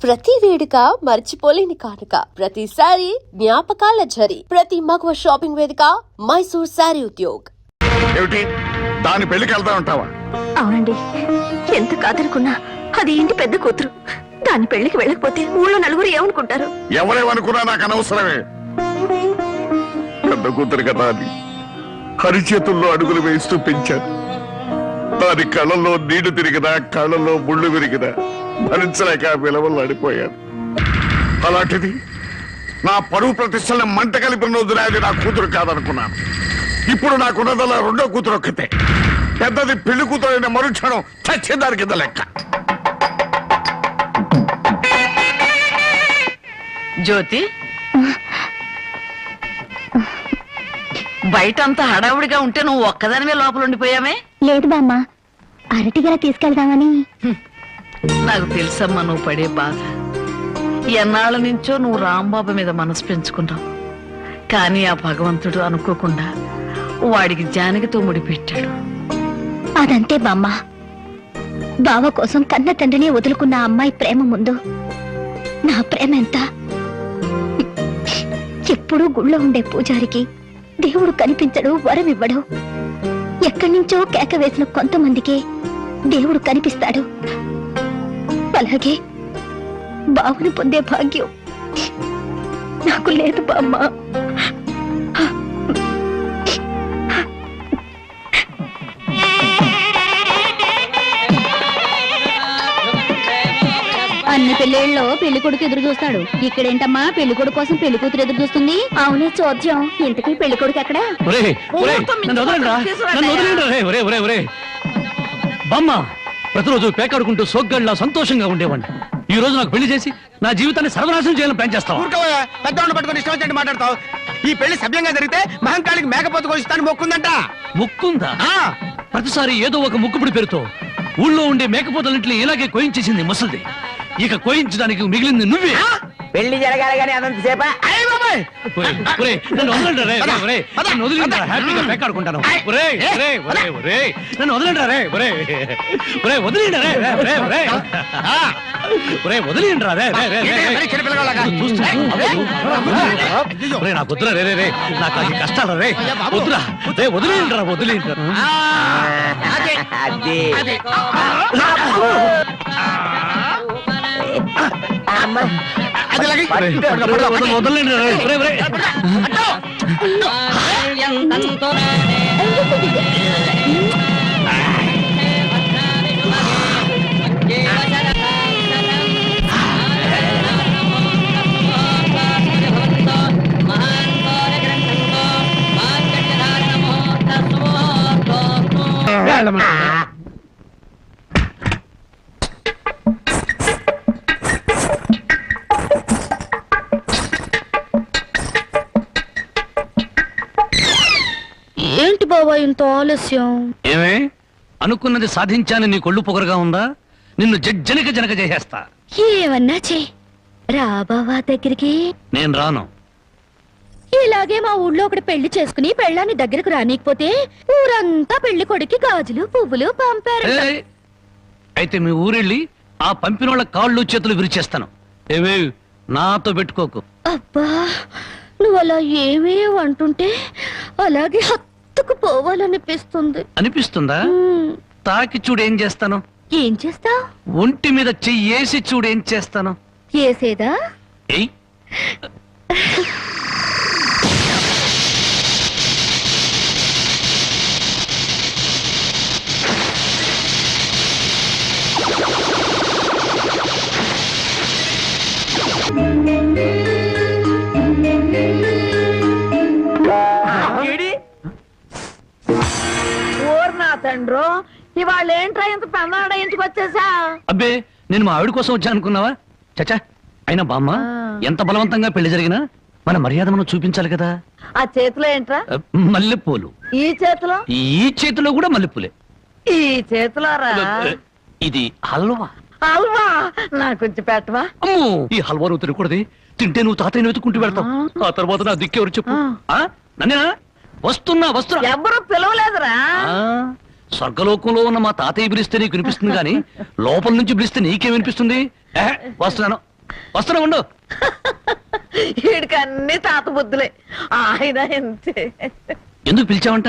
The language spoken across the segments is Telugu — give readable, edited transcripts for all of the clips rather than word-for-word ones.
ప్రతి వేడుక మర్చిపోలేని కానుక, ప్రతిసారి జ్ఞాపకాల ఝరి, ప్రతి మగువ షాపింగ్ వేదిక మైసూర్ శారీ ఉద్యోగ్. ఏమిటి దాని పెళ్లికి వెళ్తా ఉంటావా? అవునండి, ఎంత కాదనుకున్నా అది ఇంటి పెద్ద కూతురు. దాని పెళ్లికి వెళ్ళకపోతే ఊళ్ళో నలుగురు ఏమనుకుంటారు? ఎవరేమనుకున్నా నాకు అనవసరమే. పెద్ద కూతురు కదా అని హరిచేతుల్లో అడుగులు వేస్తూ పెంచాను. దాని కళ్ళల్లో నీళ్లు తిరిగినా కళ్ళల్లో ముళ్ళు విరిగినా భరించలేక విలవలు అడిపోయాను. అలాంటిది నా పరువు ప్రతిష్టలను మంట కలిపిన రోజున అది నా కూతురు కాదనుకున్నాను. ఇప్పుడు నాకున్నదల్లా రెండో కూతురు ఒక్కతే. పెద్దది పెళ్లి కూతురు అయిన మరుక్షణం చచ్చేదాని కింద లెక్క. జ్యోతి, బయటంతా హడావుడిగా ఉంటే నువ్వు ఒక్కదానివే లోపల ఉండిపోయామే? లేదు బామ్మ, అరటిగల తీసుకెళ్దామని. నాకు తెలుసమ్మా నువ్వు పడే బాధ. ఎన్నాళ్ళ నుంచో నువ్వు రాంబాబు మీద మనసు పెంచుకున్నావు. కానీ ఆ భగవంతుడు అనుకోకుండా వాడికి జానకితో ముడిపెట్టాడు. అదంతే బామ్మ. బావ కోసం కన్న తండ్రిని వదులుకున్న అమ్మాయి ప్రేమ ముందు నా ప్రేమ ఎంత? ఎప్పుడూ గుళ్ళో ఉండే పూజారికి దేవుడు కనిపించడు, వరమివ్వడు. ఎక్కడి నుంచో కేక వేసిన కొంతమందికే దేవుడు కనిపిస్తాడు. అలాగే బావుని పొందే భాగ్యం నాకు లేదు బామ్మ. అన్ని పెళ్లిళ్ళలో పెళ్లి కొడుకు ఎదురు చూస్తాడు. ఇక్కడేంటమ్మా పెళ్లి కొడుకు కోసం పెళ్లి కూతురు ఎదురు చూస్తుంది? అవునే చోద్యం, ఇంతకీ పెళ్లి కొడుకు ఎక్కడా? బామ్మ, ప్రతిరోజు పేకాడుకుంటూ సోగ్గాడిలా సంతోషంగా ఉండేవాడిని. ఈ రోజు నాకు పెళ్లి చేసి నా జీవితాన్ని సర్వనాశనం చేయాలని ప్లాన్ చేస్తావు. పెద్దవాళ్ళు పట్టుకొని ఇష్టం వచ్చినట్టు మాట్లాడతావు. ఈ పెళ్లి సభ్యంగా జరిగితే మహంకాళికి మేకపోతు కోసిస్తాను మొక్కుందంట. ముక్కుందా? ప్రతిసారి ఏదో ఒక ముక్కుపుడి పేరుతో ఊళ్ళో ఉండే మేకపోతలన్నింటినీ ఇలాగే కోయించేసింది ముసలిది. ఇక కోయించడానికి మిగిలింది నువ్వే. పెళ్లి జరగాలి కానీ అదంత సేపా? నన్ను వదిలిండ్రా, హ్యాపీగా పేకాడుకుంటాను. నన్ను వదిలిండ్రా రే, వదిలిండ్రా రే. నాకు వద్దురా రే, నాకు అది కష్టాలు రే, వద్దురా రే, వదిలిండ్రా. ఏంటి బాబా ఇంత ఆలస్యం? ఏమే అనుకున్నది సాధించాలని నీ కొళ్ళు పొగరుగా ఉందా? నిన్ను జనక చేసేస్తా. ఏమన్నా చే రా బావా దగ్గరికి. నేను రాను. ఇలాగే మా ఊళ్ళో ఒకటి పెళ్లి చేసుకుని పెళ్ళాన్ని దగ్గరకు రానికపోతే ఊరంతా పెళ్లి కొడుకి గాజులు పువ్వులు పంపారు. అయితే మీ ఊరెళ్ళి ఆ పంపినోళ్ళ కాళ్ళు చేతులు విరిచేస్తాను. ఏమే నాతో పెట్టుకోకు. అబ్బా, నువ్వు అలా ఏమీ అంటుంటే అలాగే హత్తుకు పోవాలనిపిస్తుంది. అనిపిస్తుందా? తాకి చూడు ఏం చేస్తాను. ఏం చేస్తావ్? ఒంటి మీద చెయ్యేసి చూడు ఏం చేస్తాను. ఏసేదా? ఏయ్, తండ్రో, ఇవాళ ఏంట్రా ఇంత పెన్నాడ ఇంటికి వచ్చేసా? అబ్బే, నేను మా ఆవిడ కోసం వచ్చా అనుకున్నావా? చచ్చా, అయినా బామ్మ, ఎంత బలవంతంగా పెళ్లి జరిగినా మన మర్యాద మనం చూపించాలి కదా. ఆ చేతిలో ఏంట్రా? మల్లెపూలు. ఈ చేతిలో? ఈ చేతిలో కూడా మల్లెపూలే. ఈ చేతిలో రా. ఇది హల్వా. హల్వా నాకు కొంచెం పెట్టవా? అమ్మో, ఈ హల్వా నువ్వు తినకూడదు. తింటే నువ్వు తాతయ్యను వెతుకుంటూ వెళ్తావు. ఆ తర్వాత నా దిక్కెవరు చెప్పు. నన్నేనా? వస్తున్నా. ఎవరు పిలవలేదురా. స్వర్గలోకంలో ఉన్న మా తాతయ్య పిలిస్తే నీకు వినిపిస్తుంది కానీ లోపల నుంచి పిలిస్తే నీకేం వినిపిస్తుంది? వస్తున్నా ఉండు. వీడికి అన్ని తాత బుద్ధులే. ఆయన ఎంతే. ఎందుకు పిలిచావంట?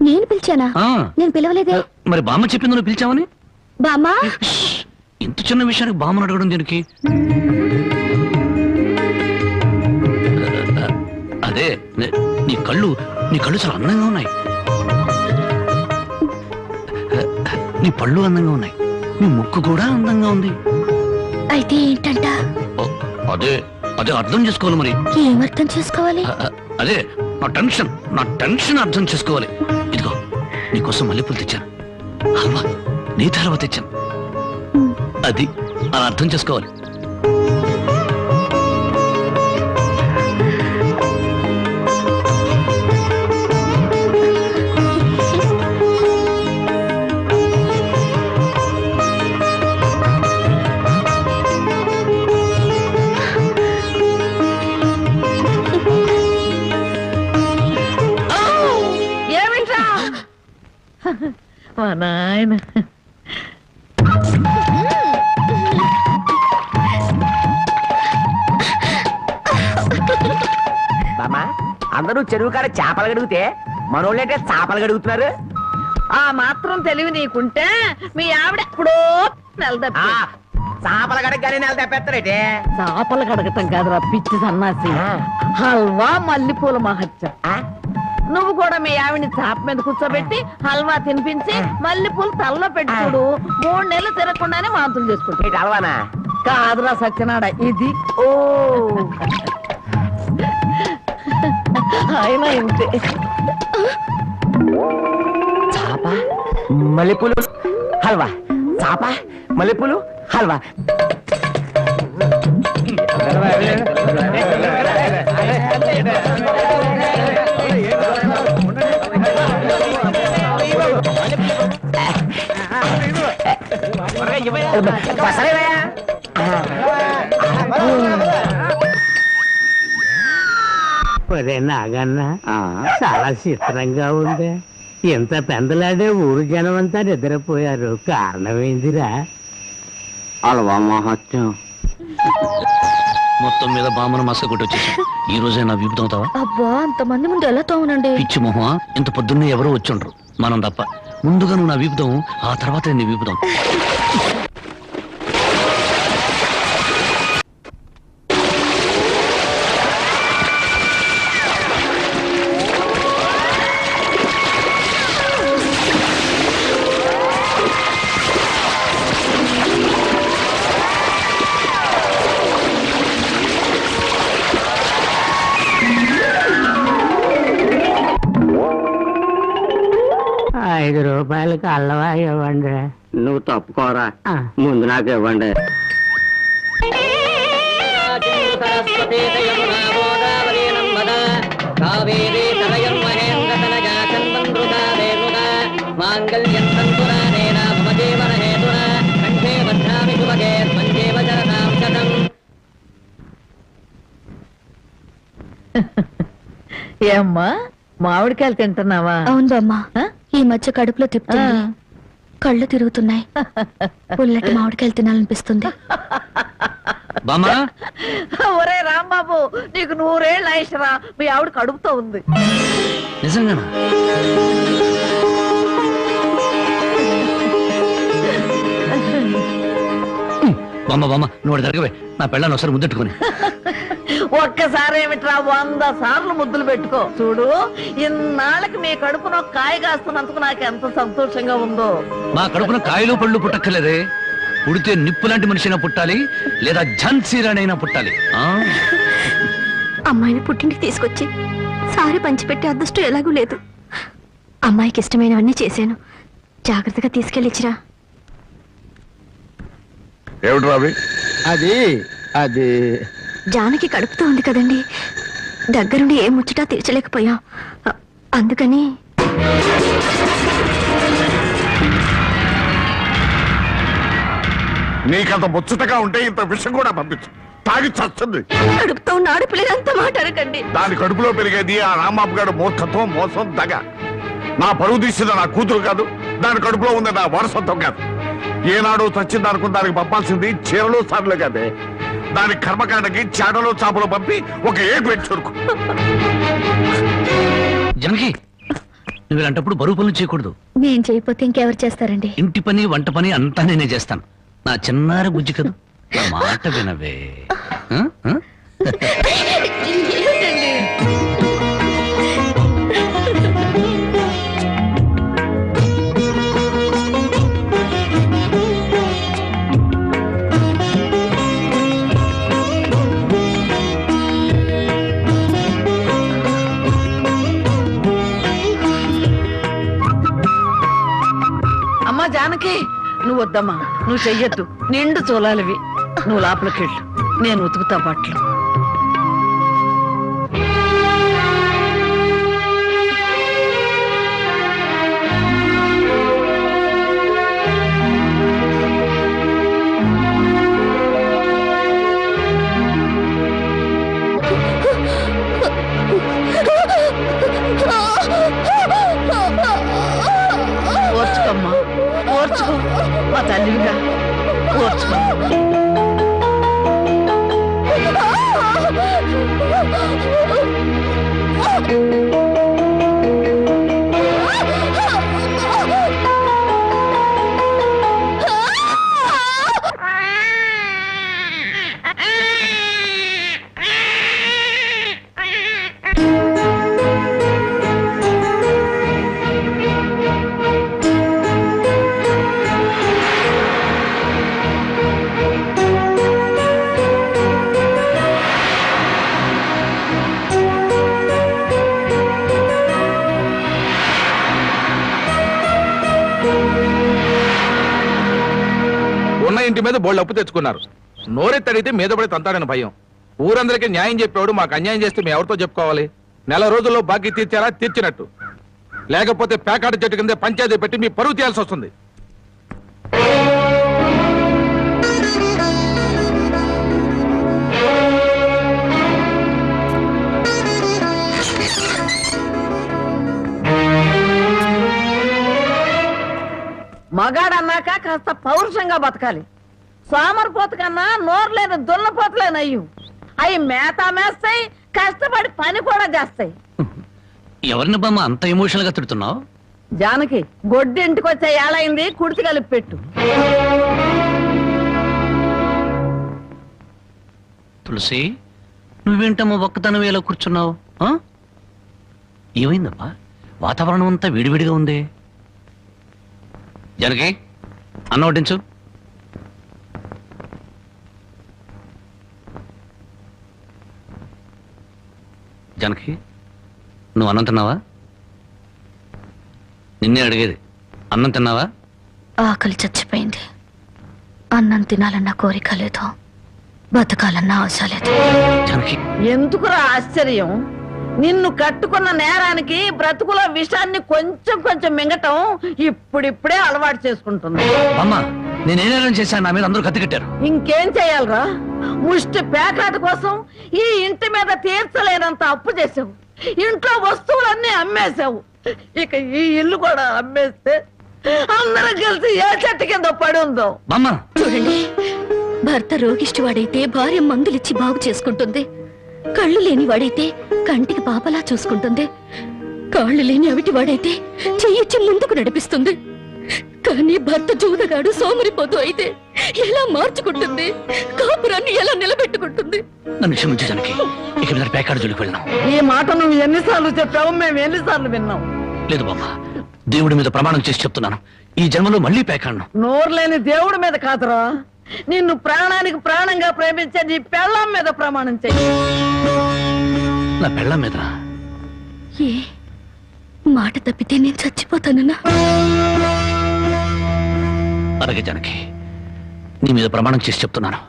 నేను పిలిచానా? నేను పిలవలేదే. మరి బామ్మ చెప్పింది నువ్వు పిలిచావని. బామ్మా, ఇంత చిన్న విషయానికి బామ్మను అడగడం దీనికి? అదే నీ కళ్ళు చాలా అందంగా ఉన్నాయి. నీ పళ్ళు అందంగా ఉన్నాయి. నీ ముక్కు కూడా అందంగా ఉంది. అయితే ఏంటంట? అదే అదే అర్థం చేసుకోవాలి. మరి ఏమర్థం చేసుకోవాలి? అదే నా టెన్షన్ అర్థం చేసుకోవాలి. ఇదిగో నీకోసం మల్లెపూలు తెచ్చాను, హల్వా నీతి హల్వా తెచ్చాను. అది అలా అర్థం చేసుకోవాలి. మా నాయన బామ్మా, అందరూ చెరువు కాడ చేపలు గడిగితే మనోళ్ళంటే చేపలు గడుగుతున్నారు. ఆ మాత్రం తెలివి నీకుంటే మీ ఆవిడ ఎప్పుడో నెలదప్పి. చేపలు గడగగానే నెల తప్పేస్తారేటే. చేపలు కడగటం కాదురా పిచ్చి సన్నాసి. హల్వా మల్లెపూల మహత్యం. నువ్వు కూడా మీ ఆవిడ్ని చాప మీద కూర్చోబెట్టి హల్వా తినిపించి మల్లెపూలు తలలో పెట్టి చూడు, 3 నెలలు తిరగకుండానే వాంతులు చేసుకుంటా. హల్వానా? కాదురా సత్యనాడ, ఇది. ఓ ఆయన ఇంతే. చాప మల్లెపూలు హల్వా, చాప మల్లెపూలు హల్వా. నాగన్న చాలా చిత్రంగా ఉంది. ఎంత పెందలాడే ఊరు జనం అంతా నిద్రపోయారు. కారణమైందిరా హల్వా మహత్యం. మొత్తం మీద బామ్మను మస్క కొట్టి వచ్చేసి ఈ రోజే నా వీపు తోముతావా? అబ్బా, అంతమంది ముందు ఎలా తోమనండి? పిచ్చి మొహమా, ఇంత పొద్దున్నే ఎవరో వచ్చుండ్రు, మనం తప్ప. ముందుగా నువ్వు నా వీపుతావు, ఆ తర్వాత నీ వీపుతావు. ₹5 అల్లవా ఇవ్వండి. నువ్వు తప్పుకోరా, ముందు నాకు ఇవ్వండి. ఏమ్మా, మామిడికాయలు తింటున్నావా? అవును బామ్మ, ఈ మధ్య కడుపులో తిప్పుతుంది, కళ్ళు తిరుగుతున్నాయి. పుల్లటి మామిడికాయలు తినాలనిపిస్తుంది. ఒరే రాంబాబు, నీకు 100 ఏళ్ళ ఆయుష్రా. మీ ఆవిడ కడుపుతో ఉంది. నిజంగానా? బామ్మ నువ్వు జరగవే, నా పెళ్ళాన్ని ఒకసారి ముద్దెట్టుకుని. ఒక్కసారి ఏమిట్రా, 100 సార్లు ముద్దులు పెట్టుకో. చూడు, ఇన్నాళ్ళకి మీ కడుపున కాయ కాస్తున్నందుకు నాకు ఎంత సంతోషంగా ఉందో. మా కడుపున కాయలు పళ్ళు పుట్టక్కర్లేదే, పుడితే నిప్పు లాంటి మనిషినా పుట్టాలి, లేదా ఝాన్సీరానైనా పుట్టాలి. అమ్మాయిని పుట్టింటికి తీసుకొచ్చి సారి పంచిపెట్టే అదృష్టం ఎలాగూ లేదు. అమ్మాయికి ఇష్టమైనవన్నీ చేశాను. జాగ్రత్తగా తీసుకెళ్ళిచ్చిరా. ఏమిటి రావి? అది జానకి కడుపుతూ ఉంది కదండి, దగ్గరుండి ఏ ముచ్చటా తీర్చలేకపోయాం. అందుకని నీకంత ముచ్చటగా ఉంటే ఇంత విషయం కూడా పంపించు, తాగి చస్తుంది. కడుపుతో ఉన్న ఆడపిల్లలంతా మాట అనకండి. దాని కడుపులో పెరిగేది ఆ రాంబాబు గారు మూర్ఖత్వం, మోసం, దగ. నా పరువు తీసిన నా కూతురు కాదు, దాని కడుపులో ఉంది నా వారసత్వం కాదు. ఏనాడు చచ్చింది అనుకుని దానికి పంపాల్సింది చీరలు సార్లు కాదే. దాని కర్మకాండకి చాటలో చాపలు పంపి ఒక ఏకు పెట్టుకు. జనకి, నువ్వు ఇలాంటప్పుడు బరువు పనులు చేయకూడదు. నేను చేయకపోతే ఇంకెవరు చేస్తారండి? ఇంటి పని వంట పని అంతా నేనే చేస్తాను. నా చిన్నారి బుజ్జి కదా, నా మాట వినవే. ఆ? ఆ? అమ్మా జానకి, నువ్వు వద్దమ్మా, నువ్వు చెయ్యొద్దు. నిండు చూలాలివి. నువ్వు లోపలికెళ్ళు, నేను ఉతుకుతా బట్టలు. ఓర్చుకోమ్మా, ఓర్చుకో. మా తల్లివిగా ఓర్చుకో. ఉన్న ఇంటి మీద బోళ్ళు అప్పు తెచ్చుకున్నారు. నోరెత్తడితే మీద పడి తంతాడని భయం. ఊరందరికీ న్యాయం చెప్పేవాడు మాకు అన్యాయం చేస్తే మేము ఎవరితో చెప్పుకోవాలి? నెల రోజుల్లో బాకీ తీర్చారా? తీర్చినట్టు. లేకపోతే పేకాట చెట్టు కింద పంచాయతీ పెట్టి మీ పరువు తీయాల్సి వస్తుంది. మగాడన్నాక కాస్త పౌరుషంగా బతకాలి. సోమరిపోతు కన్నా నోరు లేని దున్నపోతులేనయ్యు. అవి మేత మేస్తాయి, కష్టపడి పని కూడా చేస్తాయి. ఎవరిని బామ్మ అంత ఎమోషనల్ గా తిడుతున్నావు? జానకి, గొడ్డి ఇంటికి వచ్చే ఏళైంది, కుడితి కలిపి పెట్టు. తులసి, నువ్వేంటమ్మా ఒక్కతనం ఎలా కూర్చున్నావు? ఏమైందమ్మా? వాతావరణం అంతా వేడివేడిగా ఉంది. జనకి, అన్నం వడ్డించు. జనకి, నువ్వు అన్నం తిన్నావా? నిన్నే అడిగేది. అన్నం తిన్నావా? ఆకలి చచ్చిపోయింది. అన్నం తినాలన్న కోరిక లేదు, బతకాలన్న ఆశ లేదు. జనకి, ఎందుకురా ఆశ్చర్యం? నిన్ను కట్టుకున్న నేరానికి బ్రతుకుల విషాన్ని కొంచెం కొంచెం మింగటం ఇప్పుడిప్పుడే అలవాటు చేసుకుంటుంది. అమ్మ, నేనేం చేశాను? నా మీద అందరూ కత్తి కట్టారు. ఇంకేం చెయ్యాలరా? ముష్టి పేకాట కోసం ఈ ఇంటి మీద తీర్చలేనంత అప్పు చేసావు. ఇంట్లో వస్తువులన్నీ అమ్మేశావు. ఇక ఈ ఇల్లు కూడా అమ్మేస్తే అందరం కలిసి ఏ చెట్టు కింద పడి ఉందో. చూడండి, భర్త రోగిష్టి వాడైతే భార్య మందులిచ్చి బాగు చేసుకుంటుంది. కళ్ళు లేని వాడైతే కంటికి పాపలా చూసుకుంటుంది. కాళ్ళు లేని అవిటి వాడైతే చెయ్యిచ్చి ముందుకు నడిపిస్తుంది. కానీ భర్త జూదగాడు సోమరిపోతూ అయితే ఎలా మార్చుకుంటుంది? కాపురాన్ని ఎలా నిలబెట్టుకుంటుంది? నన్ను క్షమించు జనకి, ఇక మీద పేకాడు జోలికి వెళ్ళినాం. ఈ మాట నువ్వు ఎన్నిసార్లు చెప్పావు, మేము ఎన్నిసార్లు విన్నాం. లేదు బామ్మ, దేవుడి మీద ప్రమాణం చేసి చెప్తున్నాను, ఈ జన్మలో మళ్ళీ పేకాడను. నోరు లేని దేవుడి మీద కాదురా, నిన్ను ప్రాణానికి ప్రాణంగా ప్రేమించే నీ పెళ్ళాం మీద ప్రమాణం చెయ్యి. నా పెళ్ళాం మీద? ఏ మాట తప్పితే నేను చచ్చిపోతానన్నా? అలాగే జనకి, నీ మీద ప్రమాణం చేసి చెప్తున్నాను,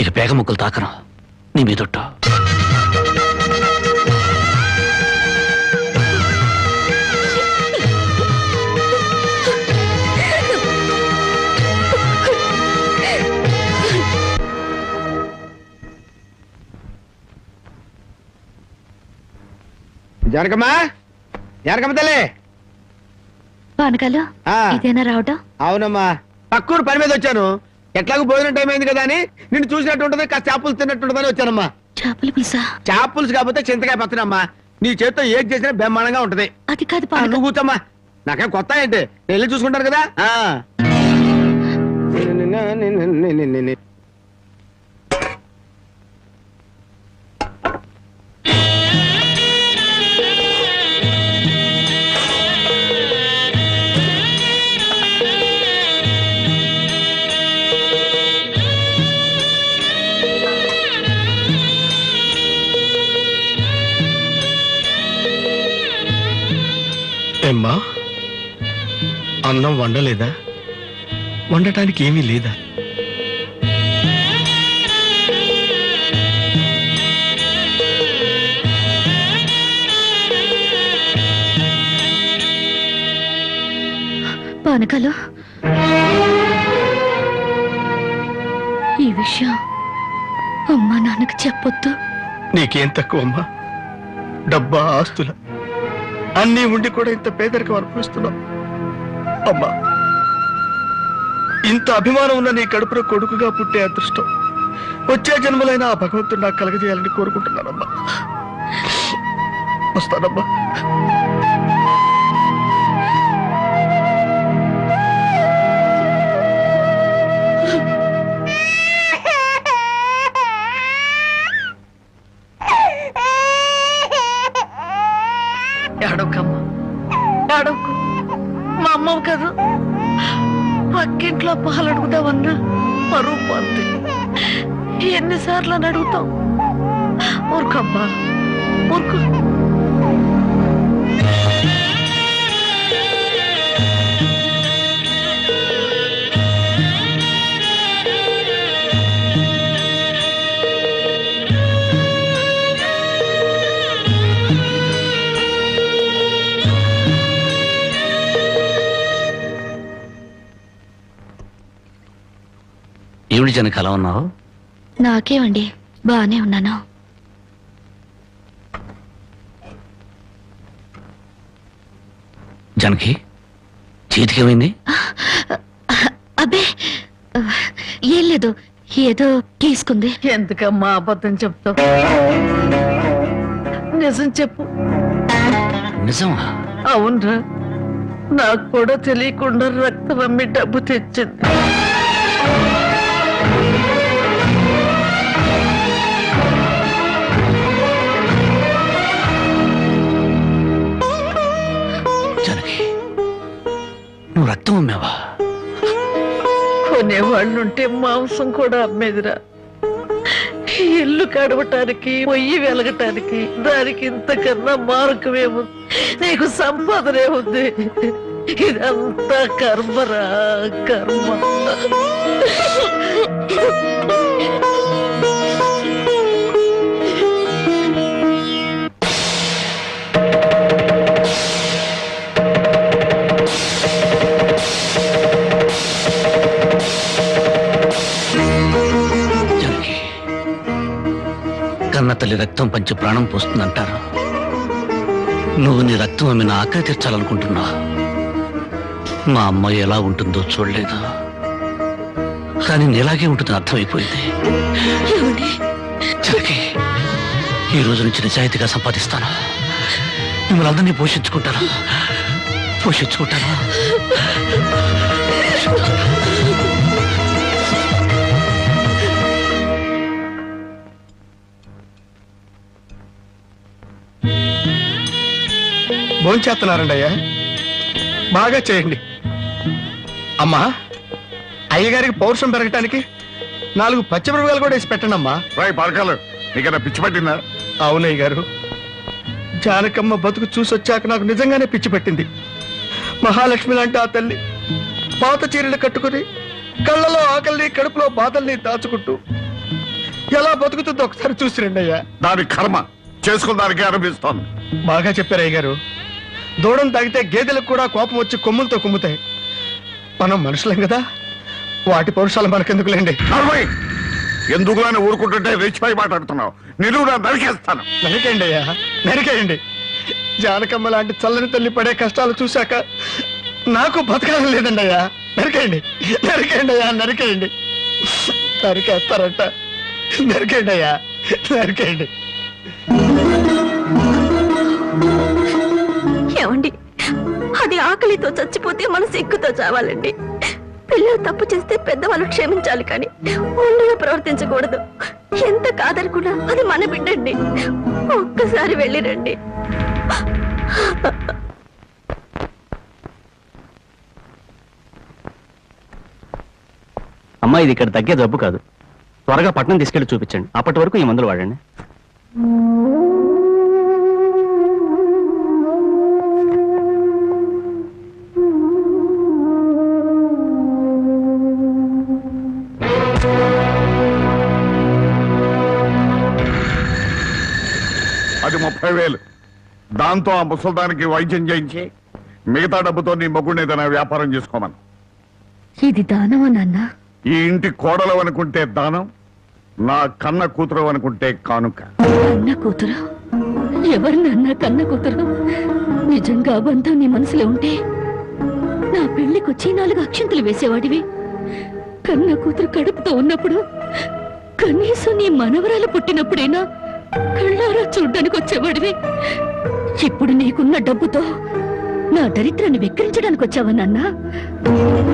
ఇక పేగ ముక్కలు తాకను నీ మీదొట్టు. జనకమ్మా, జనకమ్మ తల్లి, పానకాలు ఆ. ఇదేనా రావటం? అవునమ్మా, పక్కూరు పని మీద వచ్చాను. ఎట్లాగో భోజనం టైం అయింది కదా అని నిన్ను చూసినట్టు ఉంటుంది, కాస్త చేపలు తిన్నట్టుంటుందని వచ్చానమ్మా. చేపల పులుసా? చేపలుసు కాకపోతే చింతకాయ పచ్చనమ్మా. నీ చేత్తో ఏది చేసినా బ్రహ్మాండంగా ఉంటది. అది కాదు ఆ, పానకం. నువ్వు కూర్చోమ్మా, నాకేం కొత్త ఏంటి, నేను వెళ్ళి చూసుకుంటాను కదా. ఏమ్మా, అన్నం వండలేదా? వండటానికి ఏమీ లేదా? పానకాలు, ఈ విషయం అమ్మా నాన్నకు చెప్పొద్దు. నీకేం తక్కువమ్మా? డబ్బా, ఆస్తుల అన్నీ ఉండి కూడా ఇంత పేదరికం అనుభవిస్తున్నావు. అమ్మా, ఇంత అభిమానం ఉన్న నీ కడుపులో కొడుకుగా పుట్టే అదృష్టం వచ్చే జన్మలైనా ఆ భగవంతుడు నాకు కలగజేయాలని కోరుకుంటున్నానమ్మా. వస్తానమ్మా. ఏడవకమ్మా, ఏడవకు. మా అమ్మవు కదా, పక్కింట్లో పాలు అడుగుతావన్నా పరువు పోద్ది. ఎన్నిసార్లు అని అడుగుతావు? ఊరుకమ్మా, ఊరుకు. ఏమిటి జనక అలా ఉన్నావు? నాకేమండి, బానే ఉన్నాను. జనకి చేతికేమైంది? అబ్బే, ఏం లేదు, ఏదో గీసుకుంది. ఎందుకమ్మా అబద్ధం చెప్తావు? నిజం చెప్పు. నిజమా? అవునరా, నాకు కూడా తెలియకుండా రక్తం అమ్మి డబ్బు తెచ్చింది. జనకి, నువ్వు రక్తం అమ్మావా? కొనేవాళ్ళుంటే మాంసం కూడా అమ్మేదిరా. ఇల్లు కడవటానికి, పొయ్యి వెలగటానికి దానికి ఇంతకన్నా మార్గమేము? నీకు సంపాదనే ఉంది. ఇదంతా కర్మరా, కర్మ. కన్న తల్లి రక్తం పంచి ప్రాణం పోస్తుందంటారు. నువ్వు నీ రక్తం అమ్మి నా ఆకలి తీర్చాలనుకుంటున్నా. మా అమ్మ ఎలా ఉంటుందో చూడలేదు, కానీ నీలాగే ఉంటుందని అర్థమైపోయింది. జనకి, ఈ రోజు నుంచి నిజాయితీగా సంపాదిస్తాను. మిమ్మల్ని అందరినీ పోషించుకుంటాను. భోంచేస్తున్నారండి అయ్యా, బాగా చేయండి. అమ్మా, అయ్యగారికి పౌరుషం పెరగటానికి 4 పచ్చిమిరపకాయలు కూడా వేసి పెట్టండి అమ్మా. రాయ్ పరకాలు, నీకన్నా పిచ్చి పట్టిందా? అవునయ్య గారు, జానకమ్మ బతుకు చూసొచ్చాక నాకు నిజంగానే పిచ్చి పట్టింది. మహాలక్ష్మి లాంటి ఆ తల్లి పాత చీరలు కట్టుకుని కళ్ళలో ఆకలిని, కడుపులో బాధల్ని దాచుకుంటూ ఎలా బతుకుతుందో ఒకసారి చూసిరండి అయ్యా. దాని కర్మ చేసుకున్న దానికి అనిపిస్తోంది. బాగా చెప్పారు అయ్య గారు. దూడం తాగితే గేదెలకు కూడా కోపం వచ్చి కొమ్ములతో కుమ్ముతాయి. మనం మనుషులేం కదా, వాటి పౌరుషాలు మనకెందుకులేండి. ఎందుకులని ఊరుకుంటుంటే రెచ్చిపోయి మాట్లాడుతున్నావు. నిలువురా నరికేస్తాను. నరికేయండి అయ్యా, నరికేయండి. జానకమ్మ లాంటి చల్లని తల్లి పడే కష్టాలు చూశాక నాకు బతకాలని లేదండి అయ్యా. నరికేయండి, నరికేయండి అయ్యా, నరికేయండి. నరికేస్తారంట. నరికేయండి అయ్యా, నరికేయండి. ఏమండి, అది ఆకలితో చచ్చిపోతే మన సిగ్గుతో చావాలండి. పిల్లలు తప్పు చేస్తే పెద్దవాళ్ళు క్షమించాలి, కానీ ఒండిగా ప్రవర్తించకూడదు. ఎంత కాదనుకున్నా అది మన బిడ్డండి. ఒక్కసారి వెళ్ళిరండి. అమ్మా, ఇది ఇక్కడ తగ్గే జబ్బు కాదు. త్వరగా పట్నం తీసుకెళ్లి చూపించండి. అప్పటి వరకు ఈ మందులు వాడండి. అది 30,000. దాంతో ఆ ముసల్దానికి వైద్యం చేయించి మిగతా డబ్బుతో నీ మొగుడిని ఏదైనా వ్యాపారం చేసుకోమను. ఇది దానమా నాన్న? ఈ ఇంటి కోడలు అనుకుంటే దానం, నా కన్న కూతురు అనుకుంటే కానుక. కన్న కూతురు? ఎవరు నాన్న కన్న కూతురు? నిజంగా బంధం నీ మనసులో ఉంటే నా పెళ్లికొచ్చి 4 అక్షంతలు వేసేవాడివి. కన్న కూతురు కడుపుతో ఉన్నప్పుడు, కనీసం నీ మనవరాలు పుట్టినప్పుడైనా కళ్ళారా చూడ్డానికి వచ్చేవాడివి. ఇప్పుడు నీకున్న డబ్బుతో నా దరిద్రాన్ని వెక్కిరించడానికి వచ్చావా నాన్న?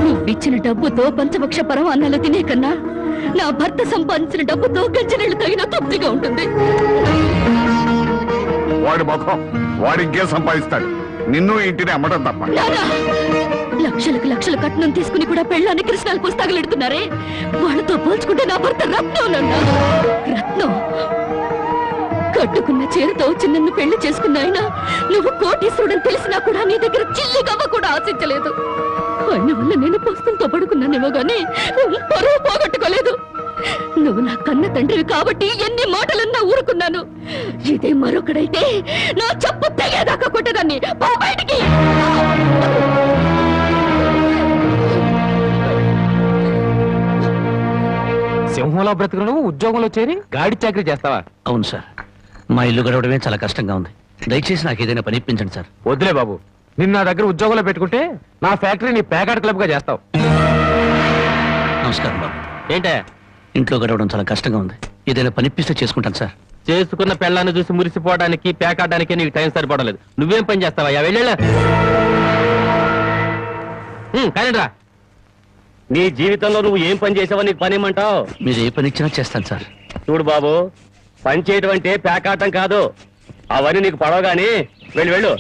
నువ్విచ్చిన డబ్బుతో పంచభక్ష పరమాన్నాలు తినే కన్నా నా భర్త సంపాదించిన డబ్బుతో గంజనీళ్లు తగిన తృప్తిగా ఉంటుంది. వాడి ముఖం వాడింకే సంపాదిస్తాడు. నిన్ను ఇంటిని అమ్మడం తప్ప. లక్షలకు లక్షల కట్నం తీసుకుని కూడా పెళ్ళాన్ని కృష్ణాలు పుస్తకాలెడుతున్నారే, వాళ్ళతో పోల్చుకుంటే నా భర్త రత్నం నాన్న. రత్నం కట్టుకున్న చీరతో వచ్చి నన్ను పెళ్లి చేసుకున్న ఆయన నువ్వు కోటీశ్వరుడని తెలిసినా కూడా నీ దగ్గర చిల్లి గవ్వ కూడా ఆశించలేదు. ఆయన వల్ల నేను పుస్తకంతో పడుకున్నానేమో గానీ పరువు పోగొట్టుకోలేదు. నువ్వు నా కన్న తండ్రివి కాబట్టి ఎన్ని మాటలన్నా ఊరుకున్నాను. ఇదే మరొకడైతే నా చెప్పు తెగేదాకా కొట్టేదాన్ని. పో బయటికి. సింహంలో బ్రతుకు నువ్వు ఉద్యోగంలో చేరి గాడి చాకరీ చేస్తావా? అవును సార్, మా ఇల్లు గడవడమే చాలా కష్టంగా ఉంది. దయచేసి నాకు ఏదైనా పని ఇప్పించండి సార్. వద్దులే బాబు, నిన్న నా దగ్గర ఉద్యోగంలో పెట్టుకుంటే నా ఫ్యాక్టరీని ప్యాకాట్ క్లబ్ గా చేస్తావు. నమస్కారం బాబు. ఏంటే ఇంట్లో గడవడం చాలా కష్టంగా ఉంది. ఏదైనా పని ఇప్పిస్తే చేసుకుంటాను సార్. చేసుకున్న పెళ్ళాన్ని చూసి మురిసిపోవడానికి ప్యాకాటానికి నీకు టైం సరిపడలేదు. నువ్వేం పని చేస్తావా? వెళ్ళా కానీ రా. నీ జీవితంలో నువ్వు ఏం పని చేసావో నీకు పని ఏమంటావు? మీరు ఏ పని ఇచ్చినా చేస్తాను సార్. చూడు బాబు, పని చేయడం అంటే ప్యాకాటం కాదు. అవన్నీ నీకు పడవగాని వెళ్ళు వెళ్ళు.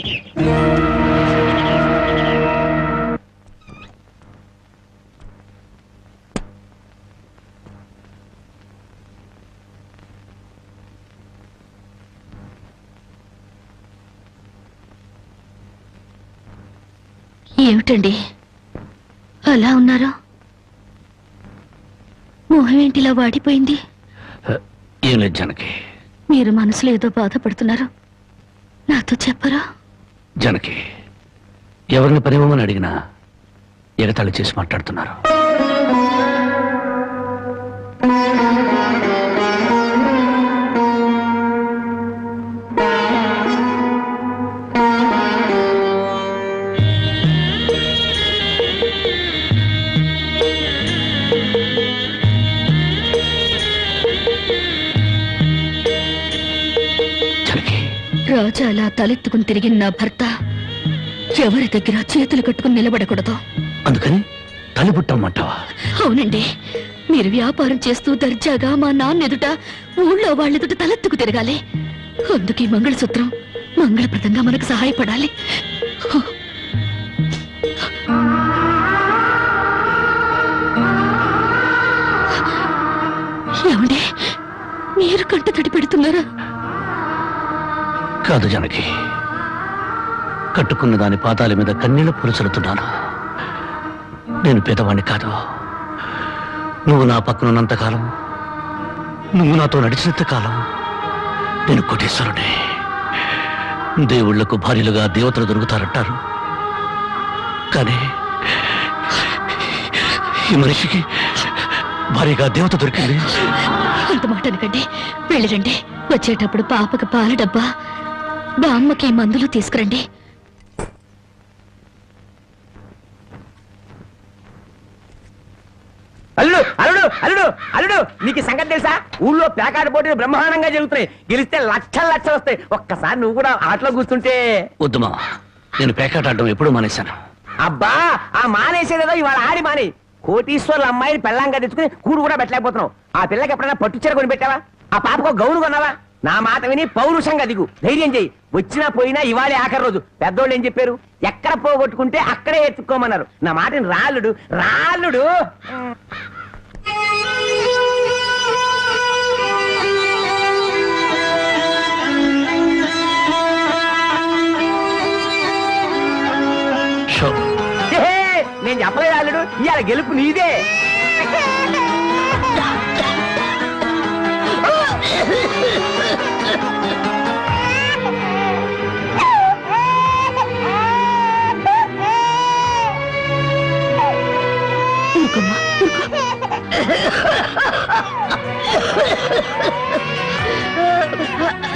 ఏమిటండి అలా ఉన్నారు? మొహం ఏంటిలా వాడిపోయింది? ఏం లేదు జనకి. మీరు మనసులో ఏదో బాధపడుతున్నారు, నాతో చెప్పరా? జనకి, ఎవరిని పనివ్వమని అడిగినా ఎగతాళి చేసి మాట్లాడుతున్నారు. రాజా అలా తలెత్తుకుని తిరిగిన నా భర్త ఎవరి దగ్గర చేతులు కట్టుకుని నిలబడకూడదు. అందుకని తలిపుట్టమంటావా? అవునండి, మీరు వ్యాపారం చేస్తూ దర్జాగా మా నాన్న ఎదుట, ఊళ్ళో వాళ్ళెదుట తలెత్తుకు తిరగాలి. అందుకే మంగళసూత్రం మంగళప్రదంగా మనకు సహాయపడాలి. ఏమండి, మీరు కంట తడి పెడుతున్నారా? కాదు జనకి, కట్టుకున్న దాని పాదాల మీద కన్నీళ్లు పులుచలుతున్నాను. నేను పేదవాణ్ణి కాదు. నువ్వు నా పక్కనున్నంతకాలం, నువ్వు నాతో నడిచినంత కాలం నేను కోటీశ్వరుడే. దేవుళ్లకు భార్యలుగా దేవతలు దొరుకుతారంటారు, కానీ ఈ మనిషికి భార్యగా దేవత దొరికింది. అంత మాట అనకండి, వెళ్ళిరండి. వచ్చేటప్పుడు పాపకు పాల డబ్బా, బామ్మకి మందులు తీసుకురండి. అల్లుడు అల్లుడు అల్లుడు అల్లుడు నీకు సంగతి తెలుసా? ఊళ్ళో పేకాట పోటీలు బ్రహ్మాండంగా జరుగుతున్నాయి. గెలిస్తే లక్షలు లక్షలు వస్తాయి. ఒక్కసారి నువ్వు కూడా ఆటలో కూర్చుంటే. వద్దుమా, నేను పేకాట ఆడడం ఎప్పుడూ మానేశాను. అబ్బా ఆ మానేసేదేదో ఇవాళ ఆడి మాని. కోటీశ్వర్ల అమ్మాయిని పెళ్ళంగా తెచ్చుకుని కూడు కూడా పెట్టలేకపోతున్నావు. ఆ పిల్లకి ఎప్పుడైనా పట్టుచీర కొని పెట్టావా? ఆ పాపకు గౌను కొన్నావా? నా మాట విని పౌరుషంగా దిగు, ధైర్యం చెయ్యి. వచ్చినా పోయినా ఇవాళే ఆఖరి రోజు. పెద్దోళ్ళు ఏం చెప్పారు? ఎక్కడ పోగొట్టుకుంటే అక్కడే ఎత్తుక్కోమన్నారు. నా మాటని రాళ్ళుడు రాళ్ళుడు. నేను చెప్పలేదు రాళ్ళుడు, ఇవాళ గెలుపు నీదే.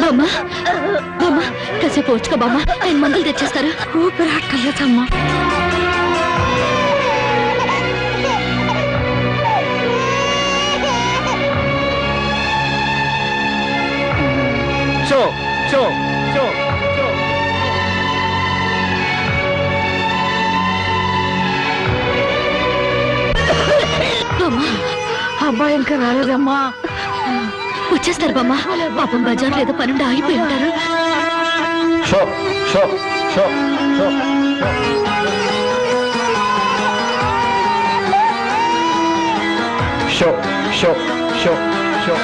బామ్మా బామ్మా కాసేపు వచ్చుకో బామ్మ, ఆయన మందులు తెచ్చేస్తారు. ఊపిరాటలేదమ్మా. షో షో షో షో. అబ్బాయి ఇంకా రాలేదమ్మా. వచ్చేస్తారు బామ్మ. పాపం బజార్లో ఏదో పనుండి ఆగిపోయి ఉంటారు. షో షో షో షో షో షో షో షో.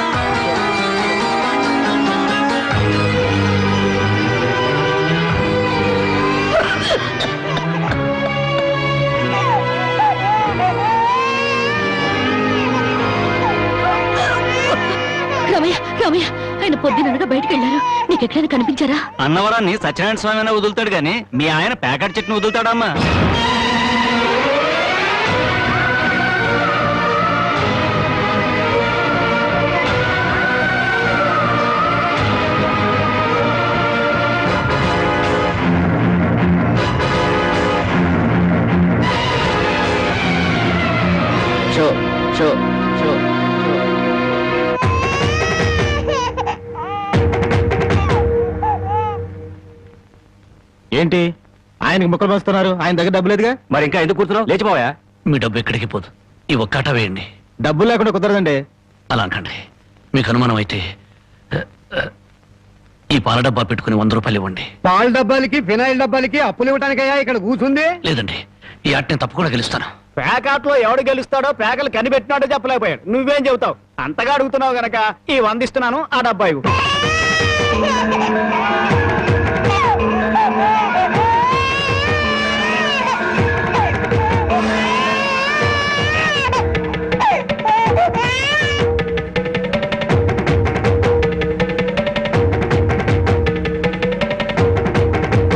రామయ్య రామయ్య, ఆయన పొద్దుననగా బయటకు వెళ్ళారు. నీకు ఎక్కడైనా కనిపించారా? అన్నవరాన్ని సత్యనారాయణ స్వామి అయినా వదులుతాడు గాని మీ ఆయన ప్యాకెట్ చెట్టును వదులుతాడమ్మా. షో షో షో. ఏంటి ఆయనకి ముక్కలు వస్తున్నారు? ఆయన దగ్గర డబ్బు లేదుగా. మరి ఇంకా ఎందుకు కూర్చున్నావు? లేచిపోయా. మీ డబ్బు ఎక్కడికి పోదు, ఈ ఒక్కాట వేయండి. డబ్బులు లేకుండా కుదరదండి. అలా అంటండి. మీకు అనుమానం అయితే ఈ పాల డబ్బా పెట్టుకుని 100 రూపాయలు ఇవ్వండి. పాల డబ్బాలకి ఫినాయిల్ డబ్బాలకి అప్పులు ఇవ్వడానికయ్యా ఇక్కడ కూర్చుంది? లేదండి, ఈ ఆట నేను తప్పకుండా గెలుస్తాను. ప్యాకాట్లో ఎవడు గెలుస్తాడో ప్యాకలు కనిపెట్టినాడో చెప్పలేకపోయాడు. నువ్వేం చెబుతావు? అంతగా అడుగుతున్నావు గనక ఈ 100 ఇస్తున్నాను, ఆ డబ్బా ఇవ్వు.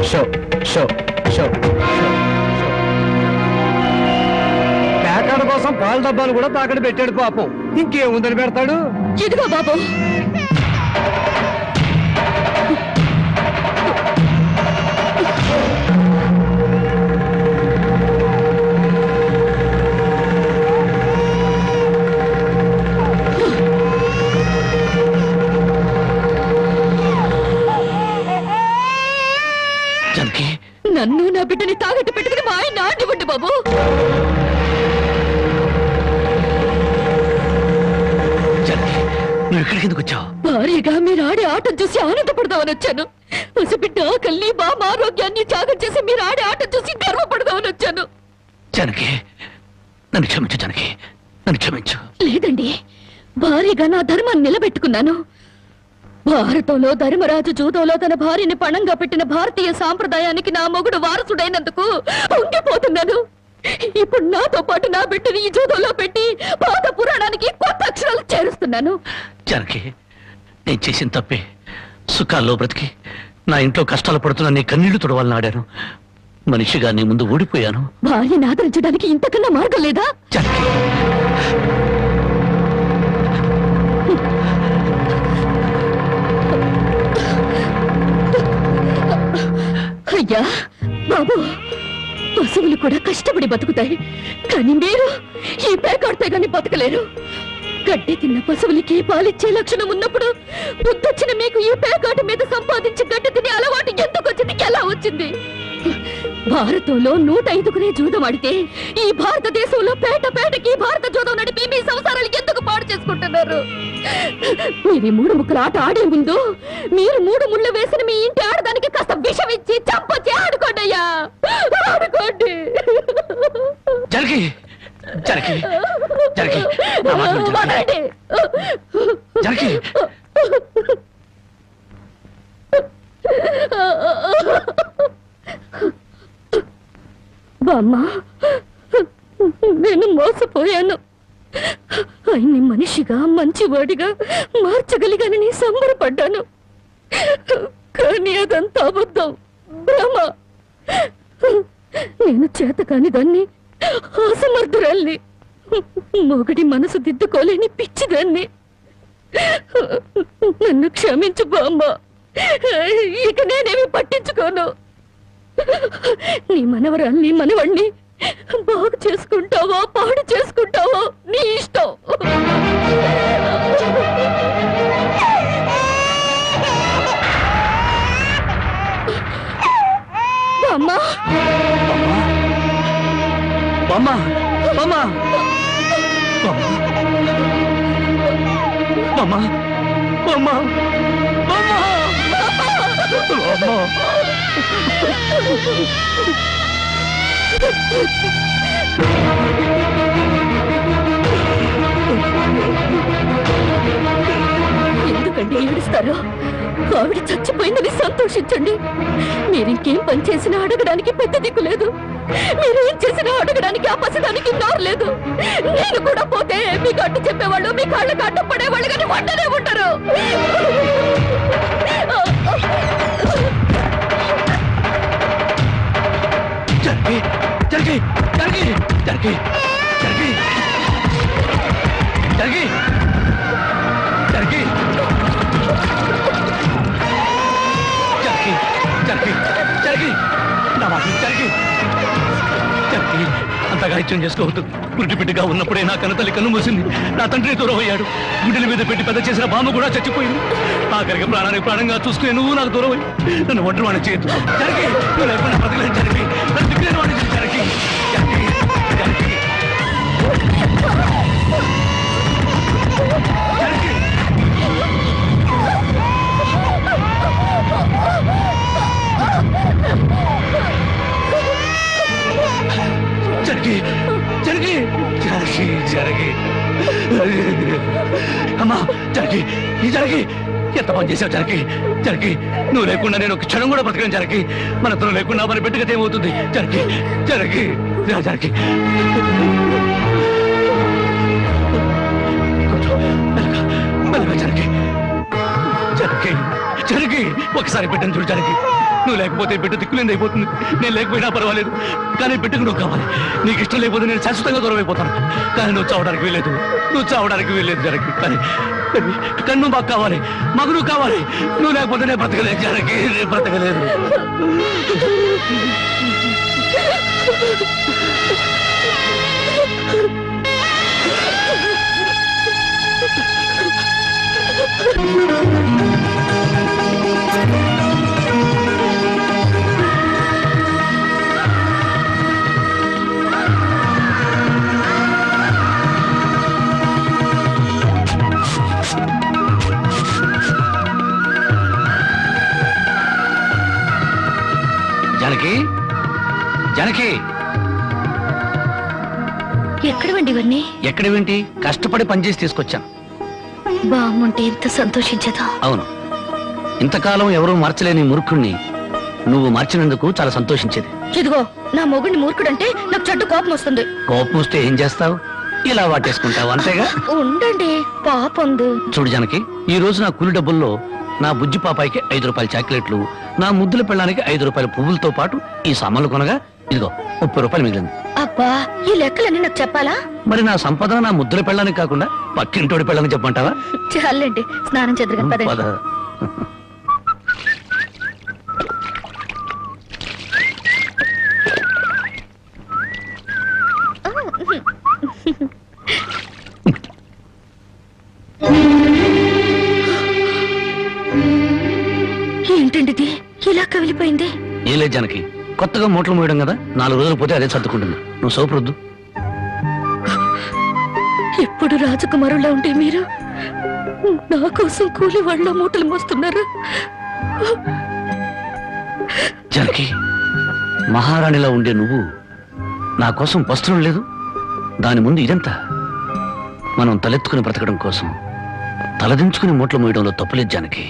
షో షో షో. ప్యాకాడ కోసం పాల డబ్బాలు కూడా తాకడ పెట్టాడు పాపం. ఇంకేముందని పెడతాడు? ఇదిగో బాబు. నన్ను నా బిడ్డని తాగట్టు పెట్టుకుని మా ఆయన నాటివ్వండి బాబు. నువ్వు ఇక్కడికి ఎందుకు వచ్చావు? భారీగా మీరు ఆడే ఆటను చూసి ఆనందపడదామని వచ్చాను. పసిబిడ్డ ఆకలిని బామ్మ ఆరోగ్యాన్ని త్యాగం చేసి మీరు ఆడే ఆటను చూసి గర్వపడదామని వచ్చాను. జనకి, నన్ను క్షమించు. జనకి, నన్ను క్షమించు. లేదండి, భారీగా నా ధర్మాన్ని నిలబెట్టుకున్నాను. భారతంలో ధర్మరాజు జూదంలో తన భార్యని పణంగా పెట్టిన భారతీయ సాంప్రదాయానికి నా మొగుడు వారసుడైనందుకు పొంగిపోతున్నాను. ఇప్పుడు నాతో పాటు నా బిడ్డని ఈ జూదంలో పెట్టి పాత పురాణానికి కొత్త అక్షరాలు చేరుస్తున్నాను. జనకి, నేను చేసిన తప్పే. సుఖాల్లో బ్రతికి నా ఇంట్లో కష్టాలు పడుతున్నా నీ కన్నీళ్లు తుడవాలని ఆడాను. మనిషిగా నీ ముందు ఓడిపోయాను. భార్యని ఆదరించడానికి ఇంతకన్నా మార్గం లేదా? జనకి, అయ్యా బాబు, పశువులు కూడా కష్టపడి బతుకుతాయి, కానీ మీరు ఈ పేకాడితే గాని బతకలేరు. గడ్డి తిన్న పశువులకి పాలిచ్చే లక్షణం ఉన్నప్పుడు బుద్ధొచ్చిన మీకు ఈ పేకాట మీద సంపాదించి గడ్డి తినే అలవాటు ఎందుకు వచ్చింది, ఎలా వచ్చింది? భారతంలో 105 జూదం ఆడితే ఈ భారతదేశంలో పేటకి భారత జూదం నడిపి మీ సంసారాలు ఎందుకు పాడు చేసుకుంటున్నారు? మీరు 3 ముక్కల ఆట ఆడే ముందు మీరు 3 ముళ్ళు వేసిన మీ ఇంటి ఆడదానికి కాస్త విషం ఇచ్చి చంపొచ్చి ఆడుకోండి అయ్యా, ఆడుకోండి. జరగి జరగి జరగి నా మాట విను, వదలండి. జరగి. బామ్మ, నేను మోసపోయాను. ఆయన్ని మనిషిగా మంచివాడిగా మార్చగలిగానని సంబరపడ్డాను, కానీ అదంతా అబద్ధం, భ్రమ. నేను చేతకాని దాన్ని, అసమర్థురాల్ని, మొగడి మనసు దిద్దుకోలేని పిచ్చిదాన్ని. నన్ను క్షమించు బామ్మ, ఇక నేనేమి పట్టించుకోను. నీ మనవరాల్ని మనవణ్ణి బాగు చేసుకుంటావో పాడు చేసుకుంటావో నీ ఇష్టం. బామ్మ, బామ్మ, బామ్మ, బామ్మ, బామ్మ, బామ్మ, బామ్మ. ఎందుకండి ఏడుస్తారో? ఆవిడ చచ్చిపోయిందని సంతోషించండి. మీరింకేం పని చేసినా అడగడానికి పెద్ద దిక్కు లేదు, మీరేం చేసినా అడగడానికి ఆ పసిదానికి నోరు లేదు. నేను కూడా పోతే మీకు అడ్డు చెప్పేవాళ్ళు, మీ కాళ్ళకి అడ్డు పడేవాళ్ళు, కానీ వంటనే ఉంటారు. జరగి జరగి జరగి జరగి జరగి జరగి జరగి జరగి జరగి జరగి నా మాట జరగి జరగి అంతగా ఇచ్చం చేసుకోవద్దు. గుడ్డి బిడ్డగా ఉన్నప్పుడే నా కన్నతల్లి కన్ను మూసింది, నా తండ్రి దూరం అయ్యాడు. గుడ్డల మీద పెట్టి పెద్ద చేసిన బామ్మ కూడా చచ్చిపోయింది. ఆఖరికి ప్రాణానికి ప్రాణంగా చూసుకునే నువ్వు నాకు దూరం అయ్యి నన్ను ఒంటరి వాడిని చేయొద్దు. జరిగి నువ్వు లేకుండా బ్రతకలేదు. జరిగి నన్ను దిక్కులేని వాడిని జరిగి జరిగి జరిగి జరిగి జరిగి జరిగి జరిగి అమ్మా జరిగి ఈ జరిగి ఎంత పని చేసావు జరిగి జరిగి నువ్వు లేకుండా నేను ఒక క్షణం కూడా బ్రతకను. జరిగి మనతో లేకుండా మన బిడ్డగత ఏమవుతుంది? జరిగి జరిగి జరిగి జరిగి జరిగి జరిగి ఒకసారి బిడ్డను చూడు. జరిగి నువ్వు లేకపోతే బిడ్డ దిక్కులేంది అయిపోతుంది. నేను లేకపోయినా పర్వాలేదు, కానీ బిడ్డకు నువ్వు కావాలి. నీకు ఇష్టం లేకపోతే నేను శాశ్వతంగా దూరం అయిపోతాను, కానీ నువ్వు చావడానికి వీల్లేదు. నువ్వు చావడానికి వీల్లేదు జరిగి. కానీ కానీ నువ్వు మాకు కావాలి, మాకు నువ్వు కావాలి. నువ్వు లేకపోతే నేను బ్రతకలేదు జరిగి, నేను బ్రతకలేదు. జానకి, జానకి, ఎక్కడవండి ఇవన్నీ? ఎక్కడేంటి? కష్టపడి పనిచేసి తీసుకొచ్చాను. బామ్ముంటే ఎంత సంతోషించదా? అవును, ఇంతకాలం ఎవరూ మార్చలేని మూర్ఖుణ్ణి నువ్వు మార్చినందుకు చాలా సంతోషించేది. ఇదిగో, నా మొగుడిని మూర్ఖుడంటే నాకు చెడ్డ కోపం వస్తుంది. కోపం వస్తే ఏం చేస్తావు? ఇలా వాటేసుకుంటావు, అంతేగా? ఉండండి, పాపందు. చూడు జానకి, ఈ రోజు నా కూలి డబ్బుల్లో నా బుజ్జి పాపాయికి 5 రూపాయల చాక్లెట్లు, నా ముద్దుల పెళ్ళానికి 5 రూపాయల పువ్వులతో పాటు ఈ సామాన్లు కొనగా ఇదిగో 30 రూపాయలు మిగిలింది. అబ్బా, ఈ లెక్కలన్నీ నాకు చెప్పాలా? మరి నా సంపద నా ముద్దుల పెళ్ళానికి కాకుండా పక్కింటోడి పెళ్ళానికి చెప్పమంటావా? చాలండి, స్నానం చేద్దరు పద. కదా. వెళ్ళిపోయింది? ఏం లేదు జానకి, కొత్తగా మూటలు మోయడం కదా, 4 రోజులు పోతే అదే సర్దుకుంటుంది. నువ్వు సోపరొద్దు. ఎప్పుడు రాజకుమారులా ఉంటే మీరు నా కోసం కూలి వాళ్ళ మూటలు మోస్తున్నారు. జానకి, మహారాణిలా ఉండే నువ్వు నా కోసం వస్త్రం లేదు, దాని ముందు ఇదంతా. మనం తలెత్తుకుని బ్రతకడం కోసం తలదించుకుని మూటలు మోయడంలో తప్పులేదు జానకి.